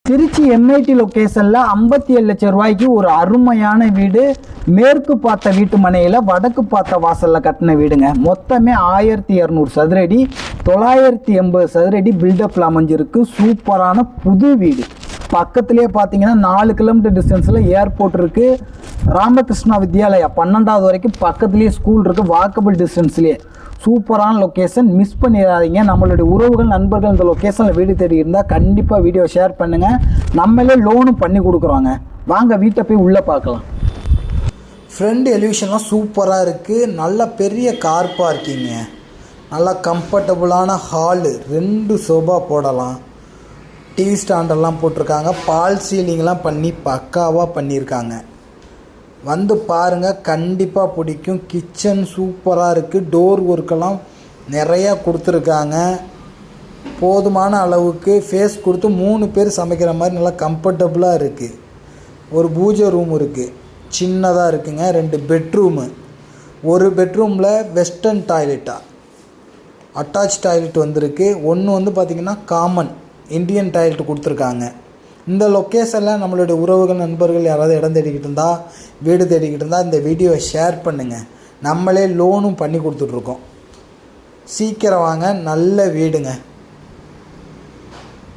Trichy MIT லொக்கேஷனில் 57 லட்சம் ரூபாய்க்கு ஒரு அருமையான வீடு. மேற்கு பார்த்த வீட்டு மனையில் வடக்கு பார்த்த வாசலில் கட்டின வீடுங்க. மொத்தமே 1200 சதுரடி, 980 சதுரடி பில்டப்பில் அமைஞ்சிருக்கு. சூப்பரான புது வீடு. பக்கத்துலேயே பார்த்தீங்கன்னா 4 கிலோமீட்டர் டிஸ்டன்ஸில் ஏர்போர்ட் இருக்குது. ராமகிருஷ்ணா வித்யாலயா 12வது வரைக்கும் பக்கத்துலேயே ஸ்கூல் இருக்குது. வாக்கபிள் டிஸ்டன்ஸ்லேயே சூப்பரான லொக்கேஷன். மிஸ் பண்ணிடாதீங்க. நம்மளுடைய உறவுகள் நண்பர்கள் இந்த லொக்கேஷனில் வீடு தேடி இருந்தால் கண்டிப்பாக வீடியோ ஷேர் பண்ணுங்கள். நம்மளே லோனும் பண்ணி கொடுக்குறோங்க. வாங்க வீட்டை போய் உள்ளே பார்க்கலாம். ஃப்ரண்ட் எலிவேஷன்லாம் சூப்பராக இருக்குது. நல்ல பெரிய கார் பார்க்கிங்க, நல்லா கம்ஃபர்டபுளான ஹாலு, 2 சோபா போடலாம். டிவி ஸ்டாண்டெல்லாம் போட்டிருக்காங்க. பால் சீலிங்லாம் பண்ணி பக்காவாக பண்ணியிருக்காங்க. வந்து பாருங்கள், கண்டிப்பாக பிடிக்கும். கிச்சன் சூப்பராக இருக்குது. டோர் ஒர்க்கெல்லாம் நிறையா கொடுத்துருக்காங்க. போதுமான அளவுக்கு ஃபேஸ் கொடுத்து 3 பேர் சமைக்கிற மாதிரி நல்லா கம்ஃபர்டபுளாக இருக்குது. ஒரு பூஜை ரூம் இருக்குது, சின்னதாக இருக்குங்க. 2 பெட்ரூமு. ஒரு பெட்ரூமில் வெஸ்டர்ன் டாய்லெட்டாக அட்டாச் டாய்லெட் வந்திருக்கு. ஒன்று வந்து பார்த்திங்கன்னா காமன் இந்தியன் டாய்லெட் கொடுத்துருக்காங்க. இந்த லொக்கேஷனில் நம்மளுடைய உறவுகள் நண்பர்கள் யாராவது இடம் தேடிக்கிட்டு இருந்தால், வீடு தேடிக்கிட்டு இருந்தால் இந்த வீடியோவை ஷேர் பண்ணுங்கள். நம்மளே லோனும் பண்ணி கொடுத்துட்ருக்கோம். சீக்கிரம் வாங்க, நல்ல வீடுங்க.